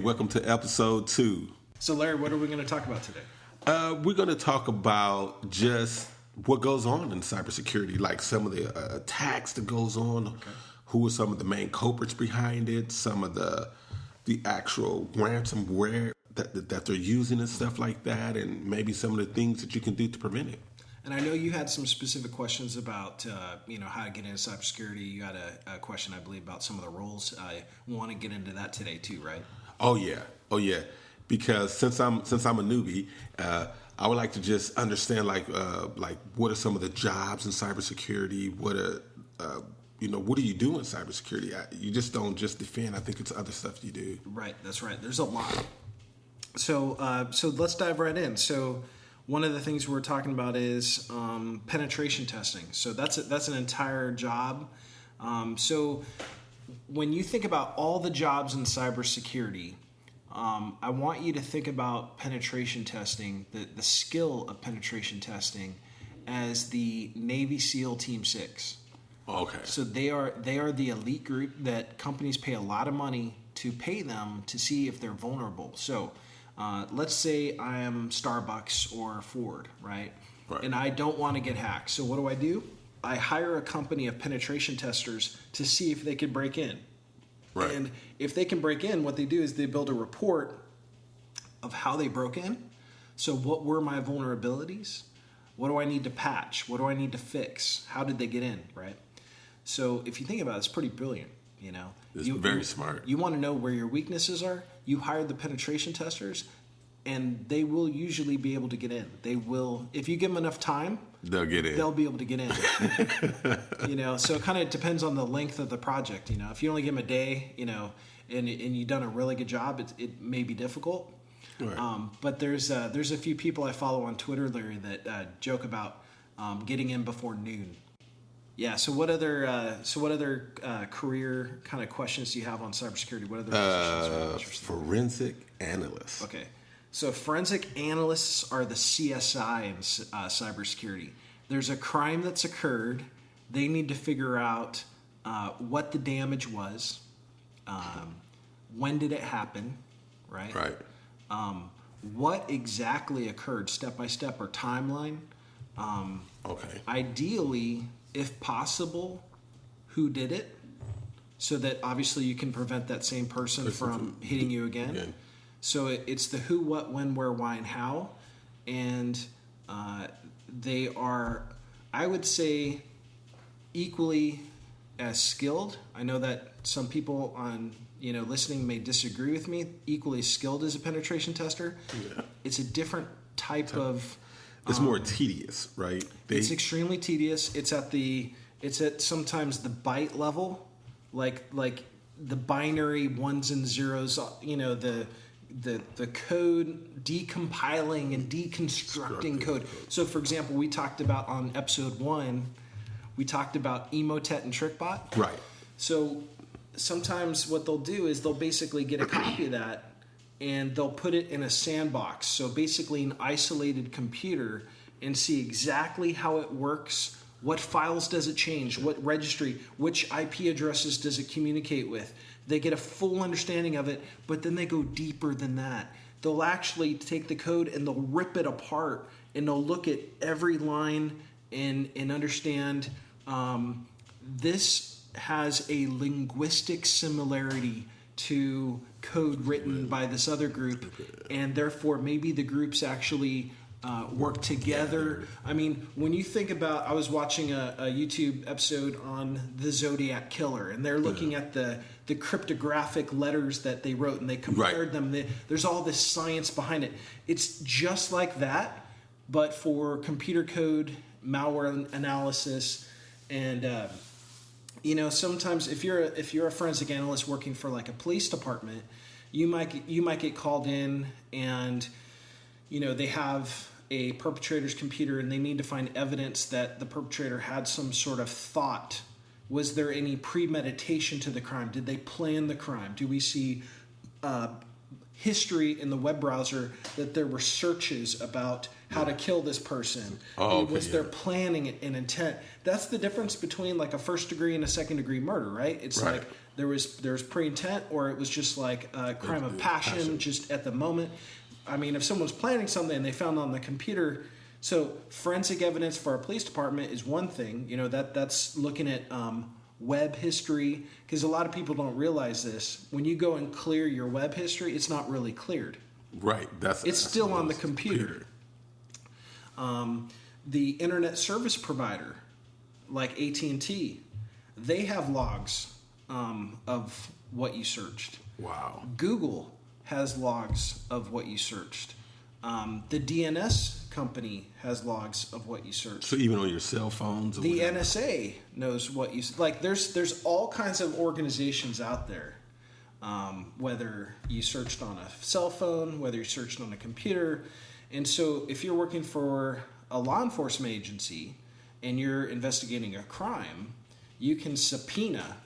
welcome to episode 2. So, Larry, what are we going to talk about today? We're going to talk about just what goes on in cybersecurity, like some of the attacks that goes on, who are some of the main culprits behind it, some of the actual ransomware that they're using and stuff like that, and maybe some of the things that you can do to prevent it. And I know you had some specific questions about, how to get into cybersecurity. You had a question, I believe, about some of the roles. I want to get into that today too, right? Oh yeah. Because since I'm a newbie, I would like to just understand like what are some of the jobs in cybersecurity? What do you do in cybersecurity? You just don't just defend. I think it's other stuff you do. Right. That's right. There's a lot. So let's dive right in. So one of the things we're talking about is penetration testing. So that's an entire job. So when you think about all the jobs in cybersecurity, I want you to think about penetration testing, the skill of penetration testing, as the Navy SEAL Team 6. Okay. So they are the elite group that companies pay a lot of money to pay them to see if they're vulnerable. So let's say I am Starbucks or Ford, right? And I don't want to get hacked. So what do? I hire a company of penetration testers to see if they could break in. Right. And if they can break in, what they do is they build a report of how they broke in. So what were my vulnerabilities? What do I need to patch? What do I need to fix? How did they get in, right? So if you think about it, it's pretty brilliant, It's very smart. You want to know where your weaknesses are? You hire the penetration testers, and they will usually be able to get in. They will, if you give them enough time, they'll get in. They'll be able to get in. So it kind of depends on the length of the project. If you only give them a day, and you've done a really good job, it may be difficult. Right. But there's a few people I follow on Twitter, Larry, that joke about getting in before noon. Yeah. So what other career kind of questions do you have on cybersecurity? What other positions? Forensic analyst. Okay. So forensic analysts are the CSI in cybersecurity. There's a crime that's occurred. They need to figure out what the damage was, when did it happen, right? Right. What exactly occurred, step by step or timeline. Okay. Ideally, if possible, who did it, so that obviously you can prevent that same person from hitting you again. So it's the who, what, when, where, why, and how. And they are, I would say, equally as skilled. I know that some people on listening may disagree with me. Equally skilled as a penetration tester. Yeah. It's a different type of. It's more tedious, right? It's extremely tedious. It's at sometimes the byte level, like the binary ones and zeros. The code, decompiling and deconstructing code. So, for example, we talked about on episode 1, we talked about Emotet and TrickBot. Right. So sometimes what they'll do is they'll basically get a copy of that and they'll put it in a sandbox. So basically an isolated computer, and see exactly how it works. What files does it change? What registry? Which IP addresses does it communicate with? They get a full understanding of it, but then they go deeper than that. They'll actually take the code and they'll rip it apart, and they'll look at every line and understand this has a linguistic similarity to code written by this other group, and therefore maybe the groups actually work together. I mean, when you think about, I was watching a YouTube episode on the Zodiac Killer, and they're looking at the cryptographic letters that they wrote, and they compared them. There's all this science behind it. It's just like that, but for computer code, malware analysis, and sometimes if you're a forensic analyst working for like a police department, you might get called in, and they have a perpetrator's computer and they need to find evidence that the perpetrator had some sort of thought. Was there any premeditation to the crime? Did they plan the crime? Do we see history in the web browser that there were searches about how to kill this person. Was there planning and intent? That's the difference between like a first degree and a second degree murder, right? It's like there was pre-intent, or it was just like a crime of passion just at the moment. I mean, if someone's planning something and they found it on the computer, so forensic evidence for our police department is one thing. You know, that's looking at web history, because a lot of people don't realize this. When you go and clear your web history, it's not really cleared. Right. It's still on the computer. The internet service provider, like AT&T, they have logs of what you searched. Wow. Google has logs of what you searched. The DNS company has logs of what you searched. So even on your cell phones? The NSA knows what you... Like, there's all kinds of organizations out there, whether you searched on a cell phone, whether you searched on a computer. And so if you're working for a law enforcement agency and you're investigating a crime, you can subpoena,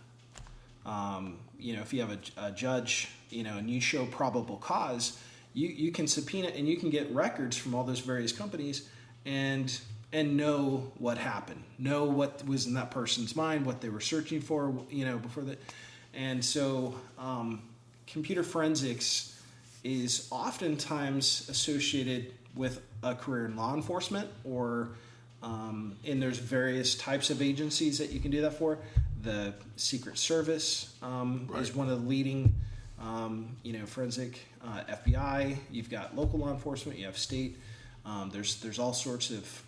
if you have a judge, and you show probable cause, you can subpoena and you can get records from all those various companies and know what happened, know what was in that person's mind, what they were searching for, before that. And so computer forensics is oftentimes associated with a career in law enforcement, or and there's various types of agencies that you can do that for. The Secret Service is one of the leading, forensic. FBI. You've got local law enforcement. You have state. There's all sorts of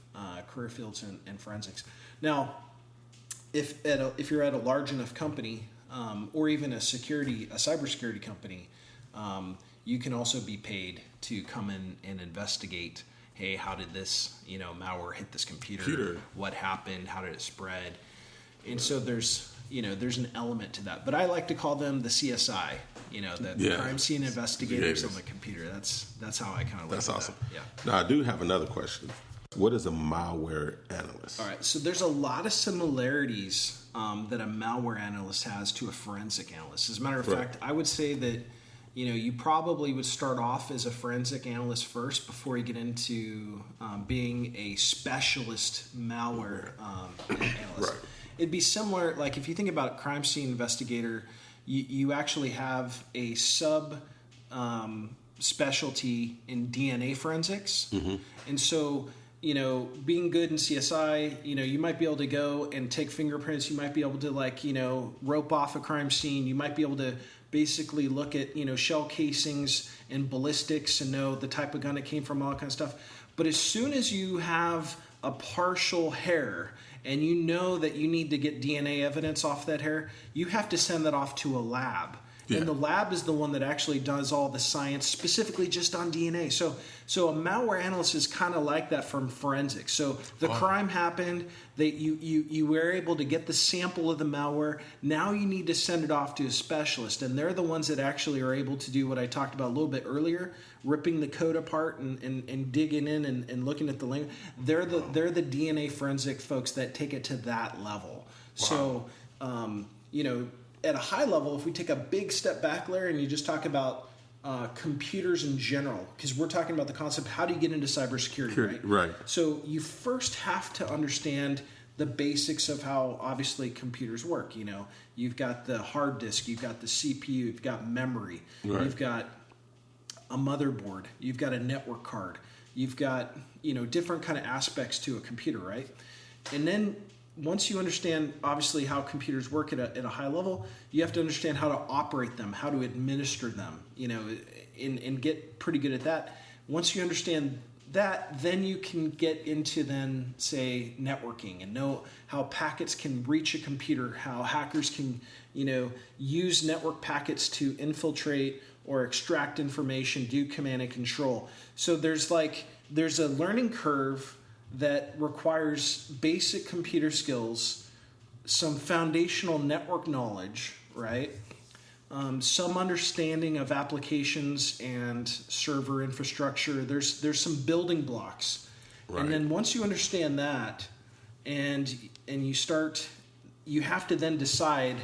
career fields in forensics. Now, if you're at a large enough company, or even a cybersecurity company, you can also be paid to come in and investigate. Hey, how did this malware hit this computer? What happened? How did it spread? And so there's an element to that. But I like to call them the CSI, the crime scene investigators on the computer. That's how I kind of look at That's awesome. that. Yeah. Now, I do have another question. What is a malware analyst? All right. So there's a lot of similarities that a malware analyst has to a forensic analyst. As a matter of fact, I would say that you probably would start off as a forensic analyst first before you get into being a specialist malware analyst. Right. It'd be similar, like if you think about a crime scene investigator, you actually have a sub specialty in DNA forensics. Mm-hmm. And so, being good in CSI, you might be able to go and take fingerprints. You might be able to rope off a crime scene. You might be able to basically look at, shell casings and ballistics and know the type of gun it came from, all that kind of stuff. But as soon as you have a partial hair and you know that you need to get DNA evidence off that hair, you have to send that off to a lab. Yeah. And the lab is the one that actually does all the science specifically just on DNA. So a malware analyst is kind of like that from forensics. So the crime happened, you were able to get the sample of the malware. Now you need to send it off to a specialist, and they're the ones that actually are able to do what I talked about a little bit earlier, ripping the code apart and digging in and looking at the language. They're the DNA forensic folks that take it to that level. Wow. So at a high level, if we take a big step back, Larry, and you just talk about computers in general, because we're talking about the concept, how do you get into cybersecurity, right? Right. So you first have to understand the basics of how, obviously, computers work. You've got the hard disk, you've got the CPU, you've got memory, right. You've got a motherboard, you've got a network card, you've got, different kind of aspects to a computer, right? And then once you understand, obviously, how computers work at a high level, you have to understand how to operate them, how to administer them, and get pretty good at that. Once you understand that, then you can get into say, networking and know how packets can reach a computer, how hackers can, use network packets to infiltrate or extract information, do command and control. So there's a learning curve that requires basic computer skills, some foundational network knowledge, right? Some understanding of applications and server infrastructure. There's some building blocks. Right. And then once you understand that and you have to then decide,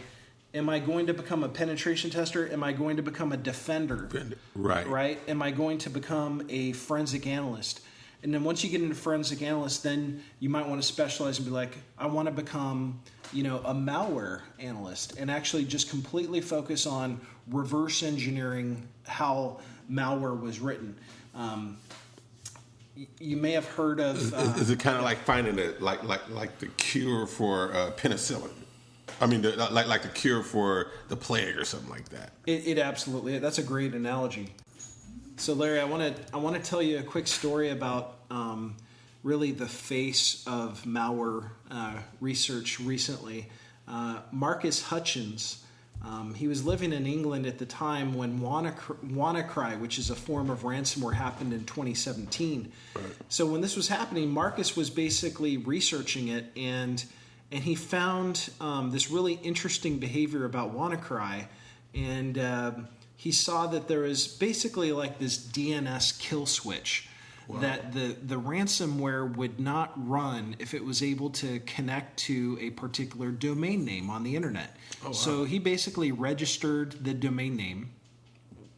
Am I going to become a penetration tester? Am I going to become a defender? Right. Right? Am I going to become a forensic analyst? And then once you get into forensic analyst, then you might want to specialize and be like, I want to become, a malware analyst and actually just completely focus on reverse engineering how malware was written. You may have heard of. Is it kind of like finding like the cure for penicillin? I mean, like the cure for the plague or something like that. It absolutely. That's a great analogy. So, Larry, I want to tell you a quick story about really the face of malware research recently. Marcus Hutchins, he was living in England at the time when WannaCry, which is a form of ransomware, happened in 2017. Right. So when this was happening, Marcus was basically researching it, and he found this really interesting behavior about WannaCry, and he saw that there was basically like this DNS kill switch. Wow. That the ransomware would not run if it was able to connect to a particular domain name on the internet. Oh, wow. So he basically registered the domain name.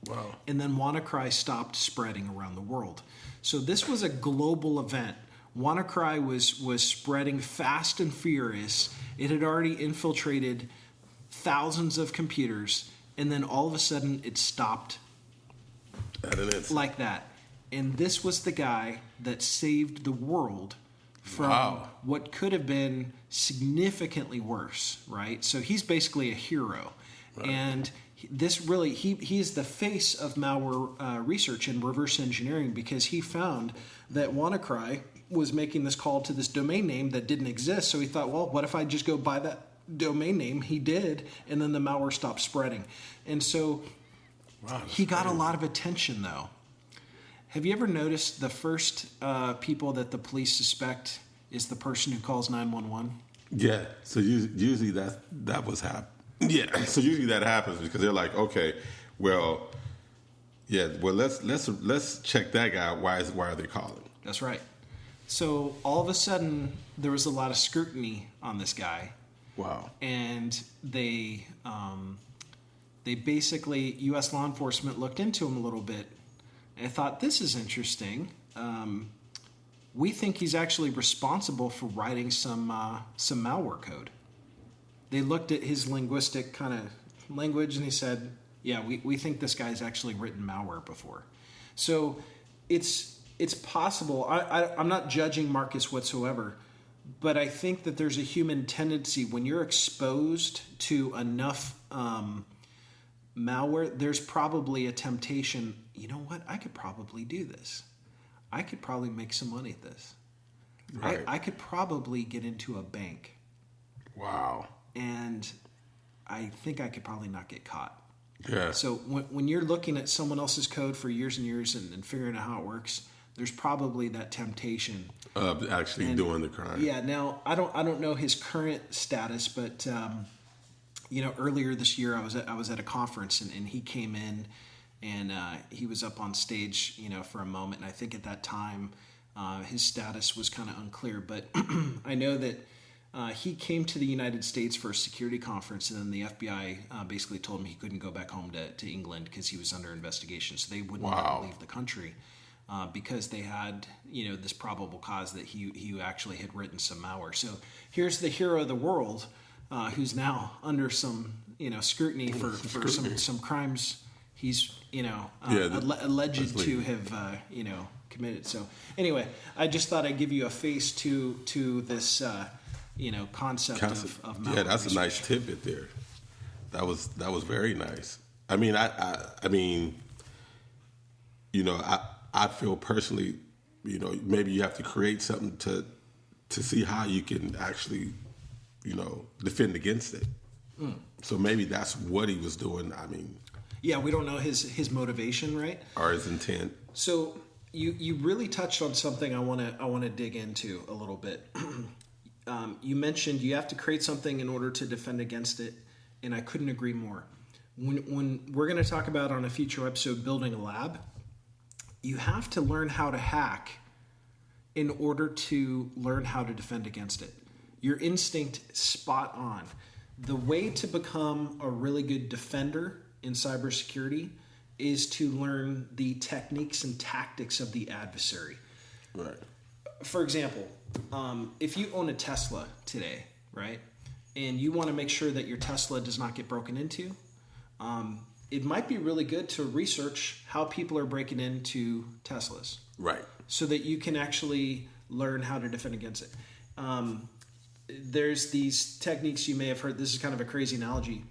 Wow. And then WannaCry stopped spreading around the world. So this was a global event. WannaCry was spreading fast and furious. It had already infiltrated thousands of computers, and then all of a sudden it stopped like that. And this was the guy that saved the world from what could have been significantly worse, right? So he's basically a hero. Right. And this really, he is the face of malware research and reverse engineering, because he found that WannaCry was making this call to this domain name that didn't exist. So he thought, well, what if I just go buy that domain name? He did, and then the malware stopped spreading. And so he got a lot of attention, though. Have you ever noticed the first people that the police suspect is the person who calls 911? Yeah. So usually that was happen. Yeah. So usually that happens because they're like, okay, well, let's check that guy. Why are they calling? That's right. So all of a sudden there was a lot of scrutiny on this guy. Wow. And they basically, U.S. law enforcement looked into him a little bit. I thought, this is interesting. We think he's actually responsible for writing some malware code. They looked at his linguistic kind of language and they said, yeah, we think this guy's actually written malware before. So it's possible. I'm not judging Marcus whatsoever, but I think that there's a human tendency when you're exposed to enough malware, there's probably a temptation. You know what? I could probably do this. I could probably make some money at this. Right. I could probably get into a bank. Wow. And I think I could probably not get caught. Yeah. So when you're looking at someone else's code for years and years and figuring out how it works, there's probably that temptation of actually doing the crime. Yeah. Now I don't know his current status, but earlier this year I was at a conference and he came in and he was up on stage, for a moment. And I think at that time his status was kind of unclear, but I know that he came to the United States for a security conference, and then the FBI basically told him he couldn't go back home to England because he was under investigation. So they wouldn't let him leave the country because they had, this probable cause that he actually had written some malware. So here's the hero of the world who's now under some, scrutiny for some crimes he's, alleged to have, committed. So anyway, I just thought I'd give you a face to this, concept of malware. Yeah, that's research. A nice tidbit there. That was very nice. I mean, I feel personally, maybe you have to create something to see how you can actually, defend against it. Mm. So maybe that's what he was doing. I mean, yeah, we don't know his motivation, right? Or his intent. So you really touched on something I want to dig into a little bit. You mentioned you have to create something in order to defend against it, and I couldn't agree more. When we're going to talk about on a future episode building a lab, you have to learn how to hack in order to learn how to defend against it. Your instinct, spot on. The way to become a really good defender in cybersecurity is to learn the techniques and tactics of the adversary. Right. For example, if you own a Tesla today, right, and you want to make sure that your Tesla does not get broken into, it might be really good to research how people are breaking into Teslas. Right. So that you can actually learn how to defend against it. There's these techniques you may have heard. This is kind of a crazy analogy.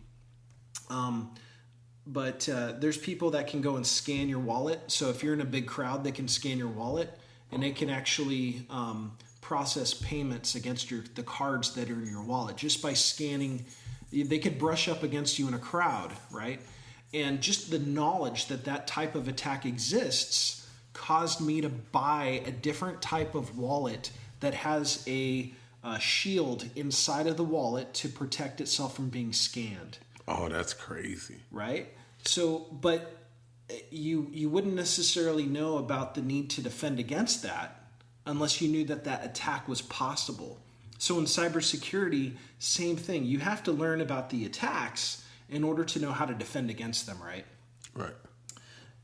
But there's people that can go and scan your wallet. So if you're in a big crowd, they can scan your wallet, and they can actually process payments against the cards that are in your wallet just by scanning. They could brush up against you in a crowd, right? And just the knowledge that that type of attack exists caused me to buy a different type of wallet that has a shield inside of the wallet to protect itself from being scanned. Oh, that's crazy. Right? So, but you wouldn't necessarily know about the need to defend against that unless you knew that that attack was possible. So in cybersecurity, same thing. You have to learn about the attacks in order to know how to defend against them, right? Right.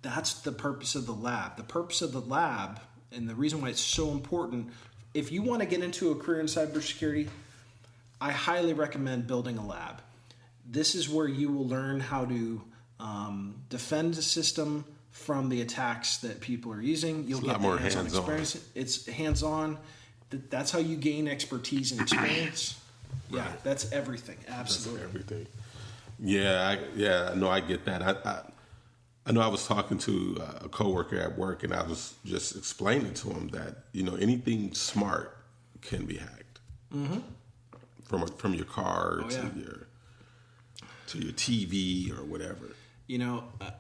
That's the purpose of the lab. The purpose of the lab, and the reason why it's so important, if you want to get into a career in cybersecurity, I highly recommend building a lab. This is where you will learn how to defend the system from the attacks that people are using. You'll get more hands-on experience. It's hands-on. That's how you gain expertise and experience. Right. Yeah, that's everything. Absolutely. That's everything. Yeah, no, I get that. I know I was talking to a coworker at work, and I was just explaining to him that, anything smart can be hacked. Mm-hmm. From your car to your TV or whatever.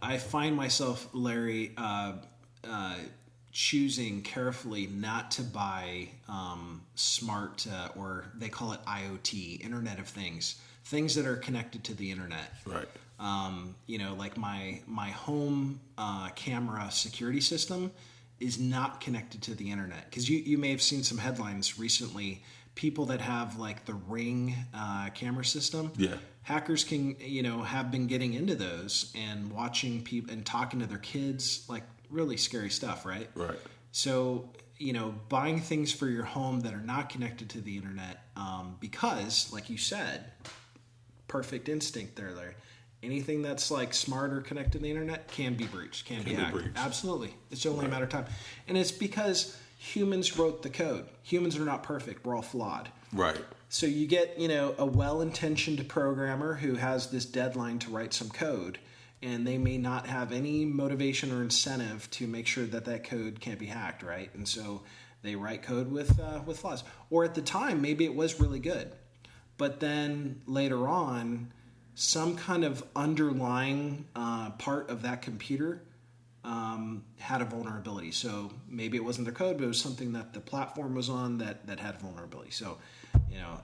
I find myself, Larry, choosing carefully not to buy smart, or they call it IoT, Internet of Things that are connected to the internet. Right. Like my home camera security system is not connected to the internet. Because you may have seen some headlines recently, people that have like the Ring camera system. Yeah. Hackers can, have been getting into those and watching people and talking to their kids, like really scary stuff, right? Right. So, buying things for your home that are not connected to the internet, because, like you said, perfect instinct there, Larry. Anything that's like smart or connected to the internet can be breached, can be hacked. Absolutely. It's only a matter of time. And it's because humans wrote the code. Humans are not perfect. We're all flawed. Right. So you get, a well-intentioned programmer who has this deadline to write some code, and they may not have any motivation or incentive to make sure that code can't be hacked, right? And so they write code with flaws. Or at the time, maybe it was really good. But then later on, some kind of underlying part of that computer had a vulnerability. So maybe it wasn't their code, but it was something that the platform was on that had vulnerability. So,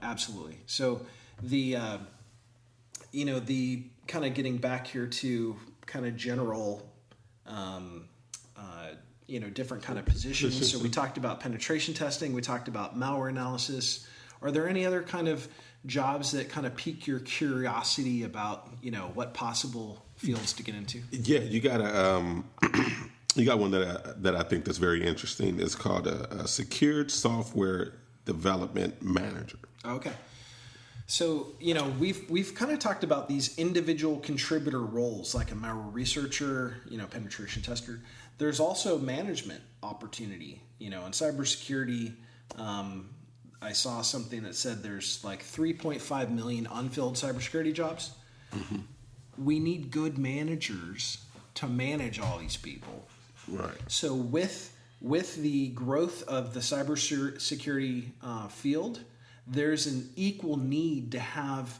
absolutely. So the kind of getting back here to kind of general, different kind of positions. So we talked about penetration testing. We talked about malware analysis. Are there any other kind of jobs that kind of pique your curiosity about, what possible fields to get into? Yeah, you got you got one that I think that's very interesting. It's called a secured software development manager. Okay. So, we've kind of talked about these individual contributor roles, like a malware researcher, penetration tester. There's also management opportunity, in cybersecurity. I saw something that said there's like 3.5 million unfilled cybersecurity jobs. Mm-hmm. We need good managers to manage all these people. Right. So with the growth of the cybersecurity field, there's an equal need to have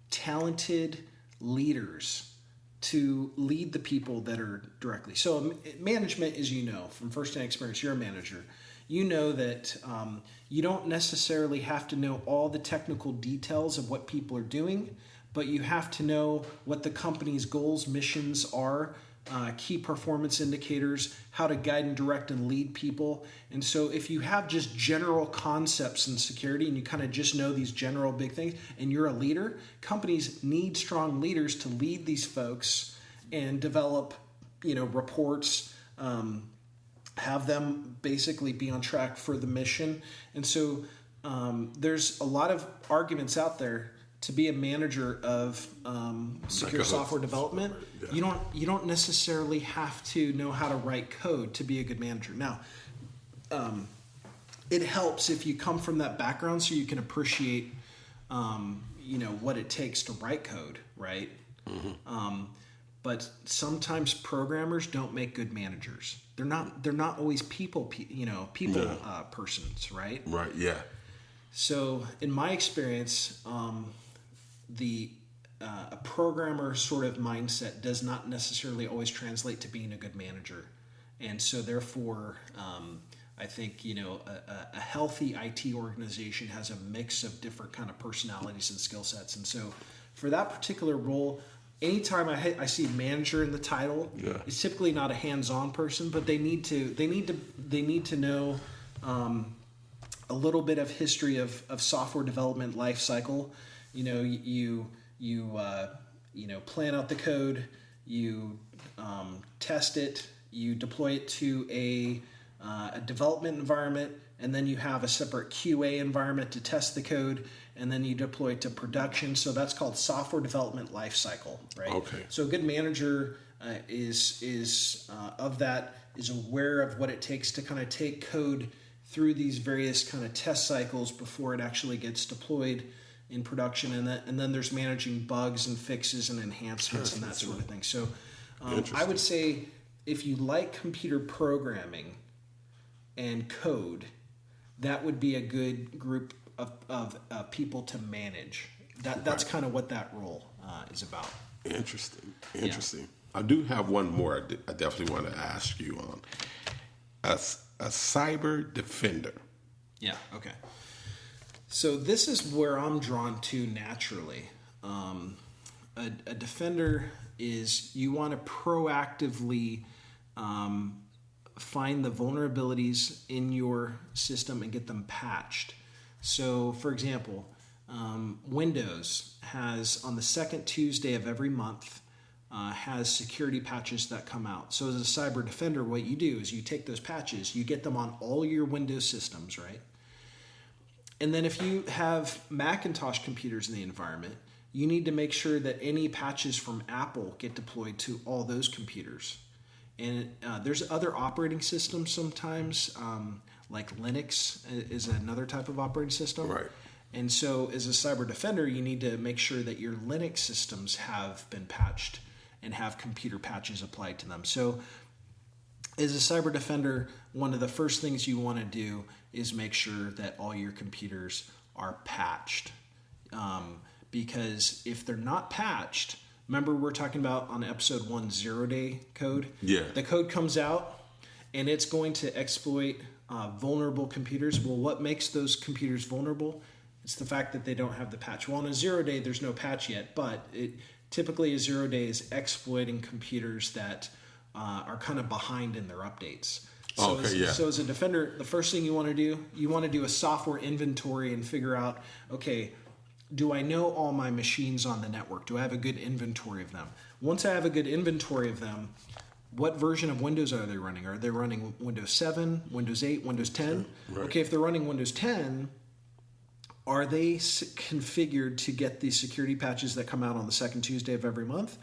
talented leaders to lead the people that are directly. So management, as you know, from first-hand experience, you're a manager. You know that you don't necessarily have to know all the technical details of what people are doing, but you have to know what the company's goals, missions are key performance indicators, how to guide and direct and lead people. And so if you have just general concepts in security and you kind of just know these general big things and you're a leader, companies need strong leaders to lead these folks and develop, reports, have them basically be on track for the mission. And so there's a lot of arguments out there to be a manager of secure software development. Yeah. You don't necessarily have to know how to write code to be a good manager. Now, it helps if you come from that background so you can appreciate what it takes to write code, right? Mm-hmm. But sometimes programmers don't make good managers. They're not always people persons, right? Right. Yeah. So in my experience, a programmer sort of mindset does not necessarily always translate to being a good manager, and so therefore, I think a healthy IT organization has a mix of different kind of personalities and skill sets, and so for that particular role, anytime I see manager in the title, it's typically not a hands-on person, but they need to know a little bit of history of software development life cycle. You plan out the code, you test it, you deploy it to a development environment, and then you have a separate QA environment to test the code, and then you deploy it to production. So that's called software development life cycle, right? Okay. So a good manager is aware of what it takes to kind of take code through these various kind of test cycles before it actually gets deployed in production, and then there's managing bugs and fixes and enhancements and that sort of thing. So I would say if you like computer programming and code, that would be a good group of people to manage. That's kind of what that role is about. Interesting. Yeah. I do have one more I definitely want to ask you on. A cyber defender. Yeah, okay. So this is where I'm drawn to naturally. A defender is you want to proactively find the vulnerabilities in your system and get them patched. So, for example, Windows has, on the second Tuesday of every month, has security patches that come out. So as a cyber defender, what you do is you take those patches, you get them on all your Windows systems, right? And then if you have Macintosh computers in the environment, you need to make sure that any patches from Apple get deployed to all those computers. And there's other operating systems sometimes, like Linux is another type of operating system. Right. And so as a cyber defender, you need to make sure that your Linux systems have been patched and have computer patches applied to them. So as a cyber defender, one of the first things you want to do is make sure that all your computers are patched. Because if they're not patched, remember we're talking about on episode 1 0-day code? Yeah. The code comes out and it's going to exploit vulnerable computers. Well, what makes those computers vulnerable? It's the fact that they don't have the patch. Well, on a 0-day, there's no patch yet, but typically a 0-day is exploiting computers that are kind of behind in their updates. So, so as a defender, the first thing you want to do a software inventory and figure out, okay, do I know all my machines on the network? Do I have a good inventory of them? Once I have a good inventory of them, what version of Windows are they running? Are they running Windows 7, Windows 8, Windows 10? Right. Okay, if they're running Windows 10, are they configured to get the security patches that come out on the second Tuesday of every month?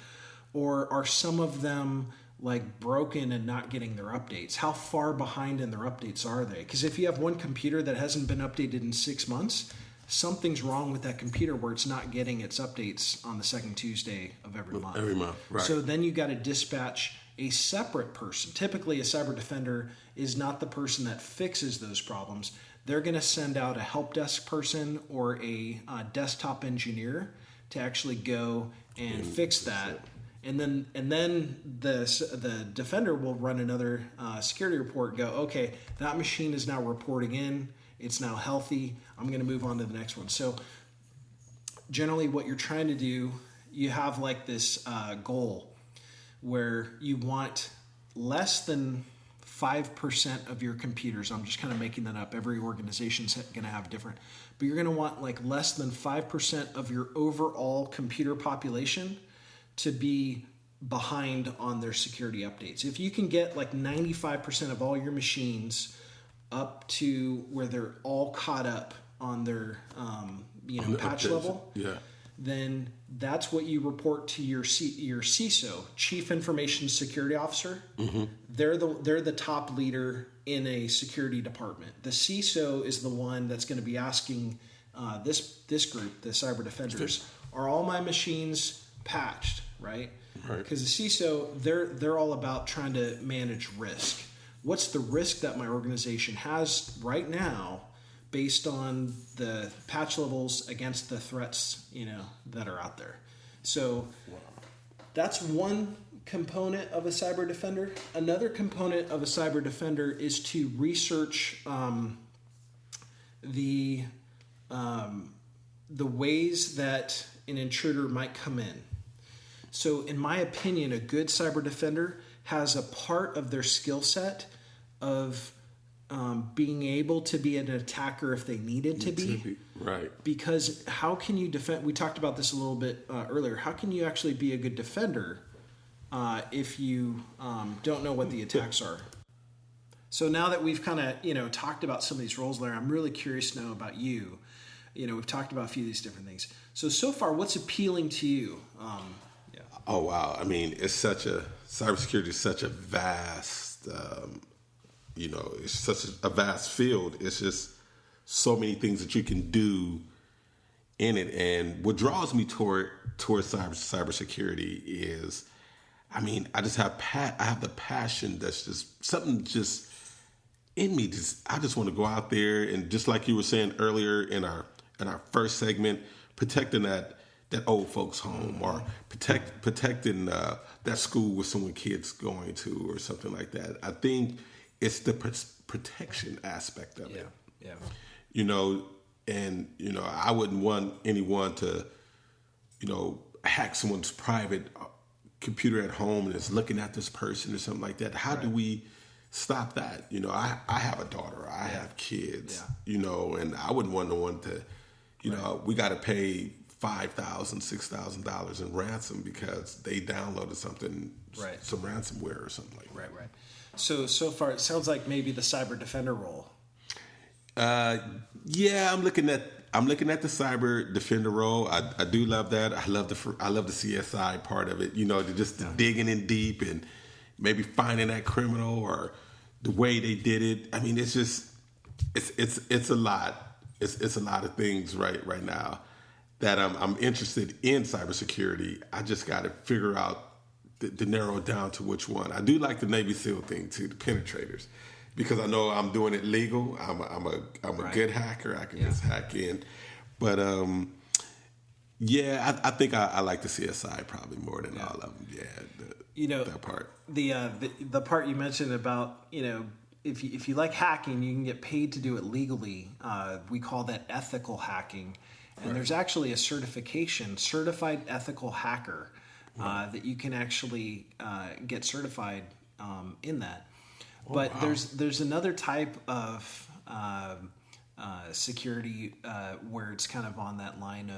Or are some of them like broken and not getting their updates? How far behind in their updates are they? Because if you have one computer that hasn't been updated in 6 months, something's wrong with that computer where it's not getting its updates on the second Tuesday of every month. Every month, right. So then you got to dispatch a separate person. Typically, a cyber defender is not the person that fixes those problems. They're going to send out a help desk person or a desktop engineer to actually go and fix that. And then the defender will run another security report and go, okay, that machine is now reporting in. It's now healthy. I'm going to move on to the next one. So generally what you're trying to do, you have like this goal where you want less than 5% of your computers. I'm just kind of making that up. Every organization's going to have different, but you're going to want like less than 5% of your overall computer population to be behind on their security updates. If you can get like 95% of all your machines up to where they're all caught up on their patch level, then that's what you report to your CISO, Chief Information Security Officer. Mm-hmm. They're the top leader in a security department. The CISO is the one that's going to be asking this group, the cyber defenders, are all my machines patched, right? Because the CISO, they're all about trying to manage risk. What's the risk that my organization has right now based on the patch levels against the threats, that are out there? So that's one component of a cyber defender. Another component of a cyber defender is to research the ways that an intruder might come in. So in my opinion, a good cyber defender has a part of their skill set of being able to be an attacker if they needed to be. Right. Because how can you defend? We talked about this a little bit earlier. How can you actually be a good defender if you don't know what the attacks are? So now that we've kind of talked about some of these roles, Larry, I'm really curious to know about you. We've talked about a few of these different things. So far, what's appealing to you? Oh wow! I mean, cybersecurity is such a vast. It's such a vast field. It's just so many things that you can do in it. And what draws me towards cybersecurity is, I mean, I just have I have the passion that's just something just in me. I just want to go out there and, just like you were saying earlier in our first segment, protecting that old folks home, or protecting that school with some kids going to, or something like that. I think it's the protection aspect of it. Yeah. I wouldn't want anyone to, hack someone's private computer at home and is looking at this person or something like that. How do we stop that? I have a daughter, I have kids, and I wouldn't want no one to, we got to pay $5,000, $6,000 in ransom because they downloaded something, some ransomware or something like that. Right. So far it sounds like maybe the cyber defender role. I'm looking at the cyber defender role. I do love that. I love the CSI part of it. The digging in deep and maybe finding that criminal or the way they did it. I mean, it's just it's a lot. It's a lot of things right now that I'm interested in cybersecurity. I just got to figure out to narrow it down to which one. I do like the Navy SEAL thing too, the penetrators, because I know I'm doing it legal. I'm a good hacker. I can just hack in, but I think I like the CSI probably more than all of them. That part. The part you mentioned about if you like hacking, you can get paid to do it legally. We call that ethical hacking. And there's actually a certification, certified ethical hacker, that you can actually get certified in that. But there's another type of security where it's kind of on that line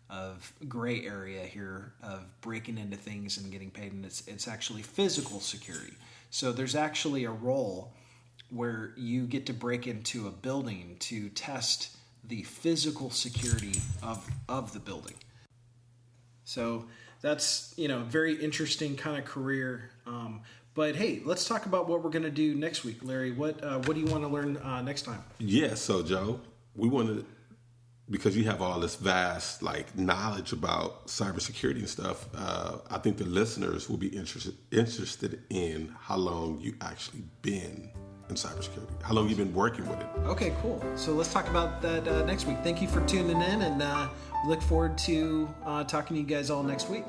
of gray area here of breaking into things and getting paid, and it's actually physical security. So there's actually a role where you get to break into a building to test the physical security of the building. So that's very interesting kind of career. But hey, let's talk about what we're going to do next week, Larry. What do you want to learn next time? Yeah, so Joe, we want to, because you have all this vast knowledge about cybersecurity and stuff. I think the listeners will be interested in how long you actually been in cybersecurity, how long you've been working with it. Okay, cool. So let's talk about that next week. Thank you for tuning in, and look forward to talking to you guys all next week.